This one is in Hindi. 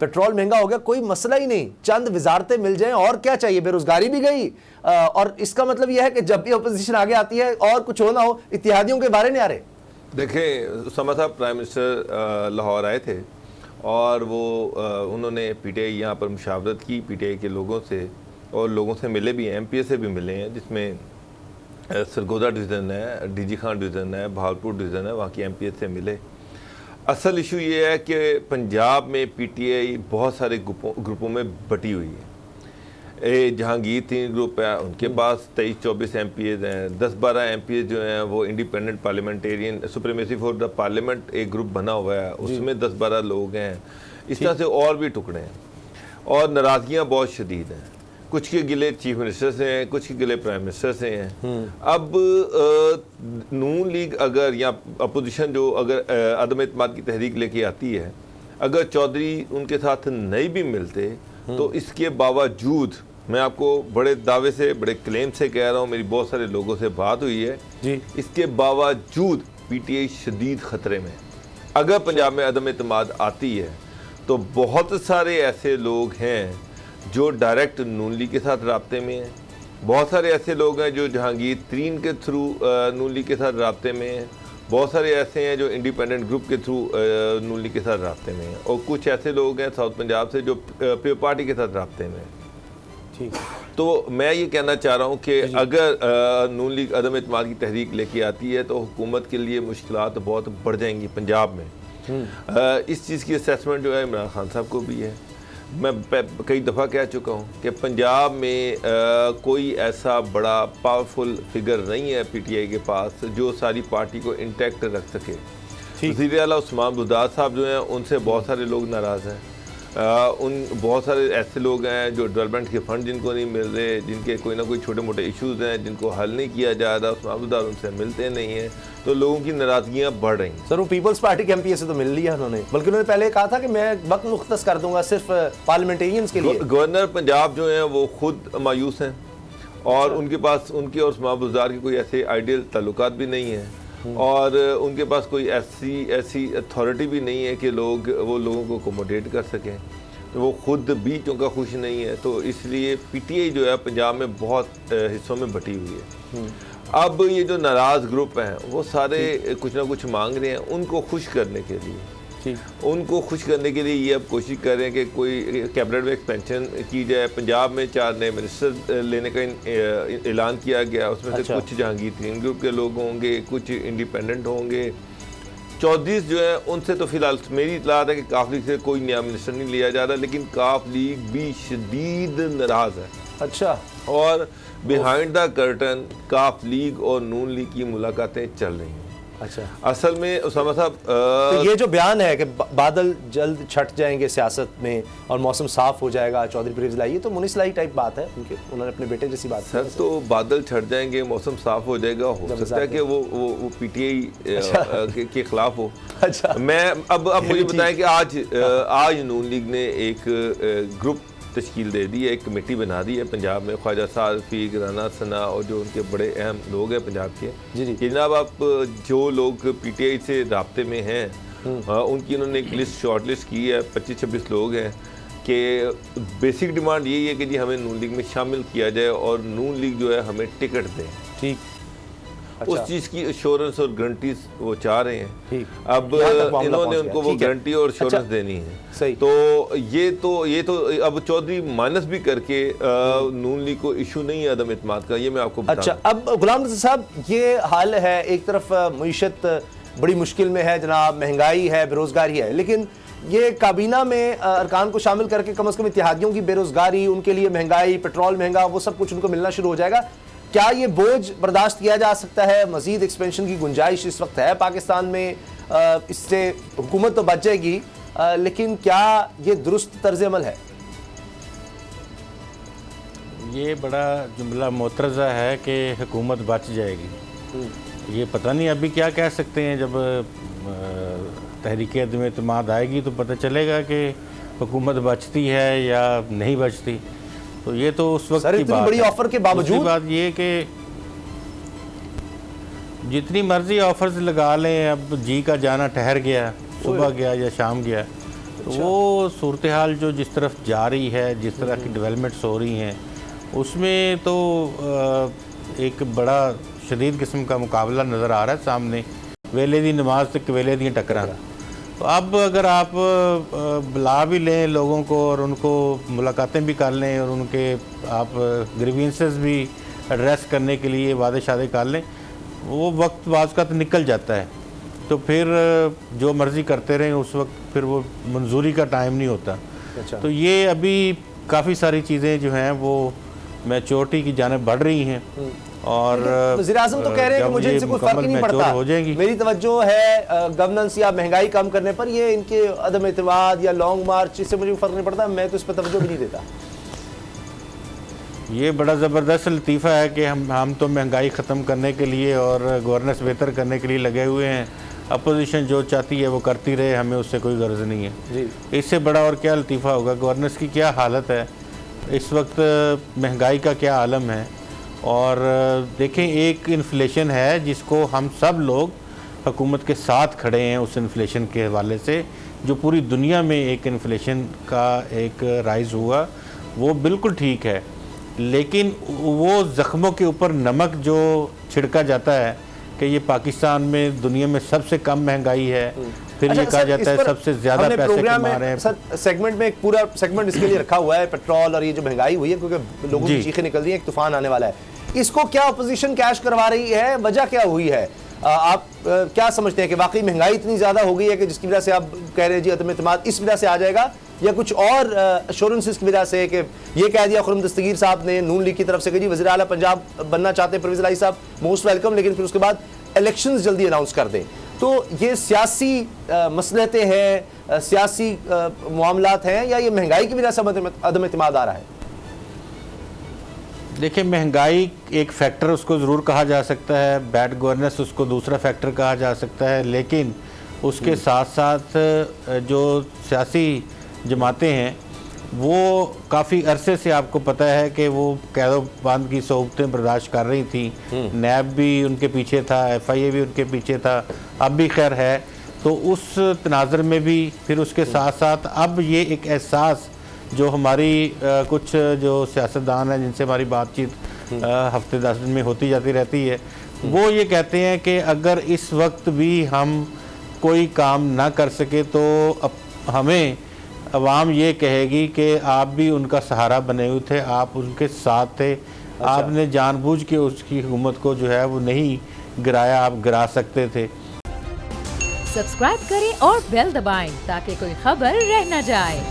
पेट्रोल महंगा हो गया, कोई मसला ही नहीं, चंद वजारतें मिल जाएं, और क्या चाहिए, बेरोजगारी भी गई। और इसका मतलब यह है कि जब भी अपोजिशन आगे आती है और कुछ हो ना हो, इत्तेहादियों के बारे नहीं आ रहे। देखें, उसामा साहब प्राइम मिनिस्टर लाहौर आए थे और वो उन्होंने पीटीआई यहाँ पर मुशावरत की पीटीआई के लोगों से, और लोगों से मिले भी हैं, एमपीए से भी मिले हैं, जिसमें सरगोदा डिवीज़न है, डीजी खान डिवीज़न है, भावलपुर डिवीज़न है, वहाँ की एमपीए से मिले। असल इशू ये है कि पंजाब में पीटीआई बहुत सारे ग्रुपों में बटी हुई है। जहांगीर 3 ग्रुप है, उनके पास 23-24 एमपीएज हैं, 10-12 एमपीएज जो हैं वो independent parliamentarian supremacy for the parliament एक ग्रुप बना हुआ है, उसमें 10-12 लोग हैं। इस तरह से और भी टुकड़े हैं और नाराज़गियाँ बहुत शदीद हैं। कुछ के गिले चीफ मिनिस्टर से हैं, कुछ के गिले प्राइम मिनिस्टर से हैं। अब नून लीग अगर या अपोजिशन जो अगर अदम एतमाद की तहरीक लेके आती है, अगर चौधरी उनके साथ नहीं भी मिलते तो इसके बावजूद मैं आपको बड़े दावे से, बड़े क्लेम से कह रहा हूँ, मेरी बहुत सारे लोगों से बात हुई है जी, इसके बावजूद पीटीआई शदीद ख़तरे में। अगर पंजाब में अदम एतमाद आती है तो बहुत सारे ऐसे लोग हैं जो डायरेक्ट नून लीग के साथ राब्ते में हैं, बहुत सारे ऐसे लोग हैं जो जहांगीर 3 के थ्रू नून लीग के साथ राब्ते में हैं, बहुत सारे ऐसे हैं जो इंडिपेंडेंट ग्रुप के थ्रू नून लीग के साथ राब्ते में हैं, और कुछ ऐसे लोग हैं साउथ पंजाब से जो प्योर पार्टी के साथ राब्ते में हैं। ठीक, तो मैं ये कहना चाह रहा हूँ कि अगर नून लीग अदम एतमाद की तहरीक लेके आती है तो हुकूमत के लिए मुश्किलात बहुत बढ़ जाएंगी पंजाब में। इस चीज़ की असेसमेंट जो है इमरान खान साहब को भी है। मैं कई दफ़ा कह चुका हूँ कि पंजाब में कोई ऐसा बड़ा पावरफुल फिगर नहीं है पीटीआई के पास जो सारी पार्टी को इंटैक्ट रख सके। वज़ीर आला उस्मान बुज़दार साहब जो हैं उनसे बहुत सारे लोग नाराज़ हैं। उन बहुत सारे ऐसे लोग हैं जो डेवलपमेंट के फंड जिनको नहीं मिल रहे, जिनके कोई ना कोई छोटे मोटे इश्यूज़ हैं जिनको हल नहीं किया जा रहा, उस्मान बुज़दार उनसे मिलते नहीं हैं, तो लोगों की नाराज़गियाँ बढ़ रही हैं। सर, वो पीपल्स पार्टी के एमपीए से तो मिल लिया उन्होंने, बल्कि उन्होंने पहले कहा था कि मैं वक्त मुख्तस कर दूंगा सिर्फ पार्लियामेंटेरियंस के लिए। गवर्नर पंजाब जो हैं वो खुद मायूस हैं और उनके पास उनके और उस्मान बुज़दार के कोई ऐसे आइडियल ताल्लुकात भी नहीं हैं, और उनके पास कोई ऐसी अथॉरिटी भी नहीं है कि वो लोगों को अकोमोडेट कर सकें, तो वो खुद भी चूँकि खुश नहीं है, तो इसलिए पीटीआई जो है पंजाब में बहुत हिस्सों में बटी हुई है। अब ये जो नाराज़ ग्रुप हैं वो सारे कुछ ना कुछ मांग रहे हैं, उनको खुश करने के लिए ये अब कोशिश कर रहे हैं कि कोई कैबिनेट में एक्सपेंशन की जाए। पंजाब में 4 नए मिनिस्टर लेने का ऐलान किया गया, उसमें से कुछ जहांगीर 3 ग्रुप के लोग होंगे, कुछ इंडिपेंडेंट होंगे। चौधरी जो है उनसे तो फिलहाल मेरी इतलात है कि काफ लीग से कोई नया मिनिस्टर नहीं लिया जा रहा, लेकिन काफ लीग भी शदीद नाराज़ है। अच्छा, और behind the curtain calf league और नून लीग की मुलाकातें चल रही हैं। अच्छा, असल में उसामा साहब तो ये जो बयान है कि बादल जल्द छट जाएंगे सियासत में और मौसम साफ हो जाएगा, चौधरी परवेज़ लाई, तो मुनिसलाई टाइप बात है, उन्होंने अपने बेटे जैसी बात सर, तो बादल छट जाएंगे, मौसम साफ हो जाएगा, हो सकता है कि वो पीटीआई के खिलाफ हो। अच्छा, मैं अब मुझे बताएं कि आज नून लीग ने एक ग्रुप तश्कील दे दी है, एक कमेटी बना दी है पंजाब में, ख्वाजा साद, रफीक, राना सना और जो उनके बड़े अहम लोग हैं पंजाब के। जी जनाब, आप जो लोग पीटीआई से राब्ते में हैं उनकी उन्होंने एक लिस्ट शॉर्ट लिस्ट की है, 25-26 लोग हैं कि बेसिक डिमांड यही है कि जी हमें नून लीग में शामिल किया जाए और नून लीग जो है हमें टिकट दें। ठीक, अच्छा, उस चीज़ की एश्योरेंस और गारंटीज वो चाह रहे हैं। अब इन्होंने उनको वो गारंटी और एश्योरेंस देनी है। सही, तो ये तो अब चौधरी माइनस भी करके नून लीग को इशू नहीं है अदम एतमाद का, ये मैं आपको बता। अच्छा, अब गुलाम रज़ा साहब, ये हाल है, एक तरफ मईशत बड़ी मुश्किल में है जनाब, महंगाई है, बेरोजगारी है, लेकिन ये काबीना में अरकान को शामिल करके कम से कम इत्तेहादियों की बेरोजगारी, उनके लिए महंगाई, पेट्रोल महंगा, वो सब कुछ उनको मिलना शुरू हो जाएगा। क्या ये बोझ बर्दाश्त किया जा सकता है? मजीद एक्सपेंशन की गुंजाइश इस वक्त है पाकिस्तान में? इससे हुकूमत तो बच जाएगी, लेकिन क्या ये दुरुस्त तर्ज अमल है? ये बड़ा जुमला मोतरज़ा है कि हुकूमत बच जाएगी। ये पता नहीं अभी क्या कह सकते हैं, जब तहरीक अदम एतमाद आएगी तो पता चलेगा कि हुकूमत बचती है या नहीं बचती। तो ये तो उस वक्त की बात बड़ी ऑफर के बावजूद बात ये कि जितनी मर्जी ऑफर्स लगा लें, अब जी का जाना ठहर गया, सुबह गया या शाम गया, तो वो सूरत हाल जो जिस तरफ जा रही है, जिस तरह की डेवलपमेंट्स हो रही हैं, उसमें तो एक बड़ा शदीद किस्म का मुकाबला नज़र आ रहा है सामने। वेले दी नमाज तो कवेले दी टक्करां। तो अब अगर आप बुला भी लें लोगों को और उनको मुलाकातें भी कर लें और उनके आप ग्रीवेंसेस भी एड्रेस करने के लिए वादे शादे कर लें, वो वक्त बाज़ का तो निकल जाता है। तो फिर जो मर्ज़ी करते रहें उस वक्त फिर वो मंजूरी का टाइम नहीं होता। अच्छा। तो ये अभी काफ़ी सारी चीज़ें जो हैं वो मैच्योरिटी की जाने बढ़ रही हैं और वज़ीर-ए-आज़म तो कह रहे हैं कि मुझे इनसे कोई फ़र्क ही नहीं पड़ता, हो जाएगी। मेरी तवज्जो है गवर्नेंस या महंगाई कम करने पर, ये इनके अदम एतमाद या लॉन्ग मार्च, इससे मुझे फ़र्क नहीं पड़ता, मैं तो इस पर तवज्जो भी नहीं देता। ये बड़ा ज़बरदस्त लतीफ़ा है कि हम तो महंगाई ख़त्म करने के लिए और गवर्नेंस बेहतर करने के लिए लगे हुए हैं। अपोजिशन जो चाहती है वो करती रहे, हमें उससे कोई गर्ज नहीं है जी। इससे बड़ा और क्या लतीफ़ा होगा। गवर्नेंस की क्या हालत है इस वक्त, महंगाई का क्या आलम है। और देखें, एक इन्फ्लेशन है जिसको हम सब लोग हुकूमत के साथ खड़े हैं उस इन्फ्लेशन के हवाले से, जो पूरी दुनिया में एक इन्फ्लेशन का एक राइज़ हुआ, वो बिल्कुल ठीक है। लेकिन वो ज़ख्मों के ऊपर नमक जो छिड़का जाता है कि ये पाकिस्तान में दुनिया में सबसे कम महंगाई है, फिर ये कहा जाता है सबसे ज़्यादा पैसे कमा रहे हैं। सर सेगमेंट में एक पूरा सेगमेंट इसके लिए रखा हुआ है, पेट्रोल और ये जो महंगाई हुई है, क्योंकि लोगों की चीखें निकल रही हैं, एक तूफान आने वाला है। इसको क्या अपोजिशन कैश करवा रही है, वजह क्या हुई है? आप क्या समझते हैं कि वाकई महंगाई इतनी ज़्यादा हो गई है कि जिसकी वजह से आप कह रहे हैं जी अदम एतमाद इस वजह से आ जाएगा, या कुछ और अश्योरेंसेस की वजह से कि ये कह दिया खुर्रम दस्तगीर साहब ने नून लीग की तरफ से कि जी वज़ीर आला पंजाब बनना चाहते हैं परवेज़ इलाही साहब, मोस्ट वेलकम, लेकिन फिर उसके बाद इलेक्शंस जल्दी अनाउंस कर दें। तो ये सियासी मसलहतें हैं, सियासी मामलात हैं, या ये महंगाई की वजह से अदम एतमाद आ रहा है? देखिए, महंगाई एक फैक्टर उसको ज़रूर कहा जा सकता है, बैड गवर्नेंस उसको दूसरा फैक्टर कहा जा सकता है, लेकिन उसके साथ साथ जो सियासी जमातें हैं वो काफ़ी अरसे से आपको पता है कि वो कैदोबंद की सोबतें बर्दाश्त कर रही थी। नैब भी उनके पीछे था, FIA भी उनके पीछे था, अब भी खैर है। तो उस तनाज़र में भी फिर उसके साथ साथ अब ये एक एहसास जो हमारी कुछ जो सियासतदान हैं जिनसे हमारी बातचीत हफ्ते 10 दिन में होती जाती रहती है, वो ये कहते हैं कि अगर इस वक्त भी हम कोई काम ना कर सके तो हमें अवाम ये कहेगी कि आप भी उनका सहारा बने हुए थे, आप उनके साथ थे। अच्छा। आपने जानबूझ के उसकी हुकूमत को जो है वो नहीं गिराया, आप गिरा सकते थे। सब्सक्राइब करें और बेल दबाएं ताकि कोई खबर रह न जाए।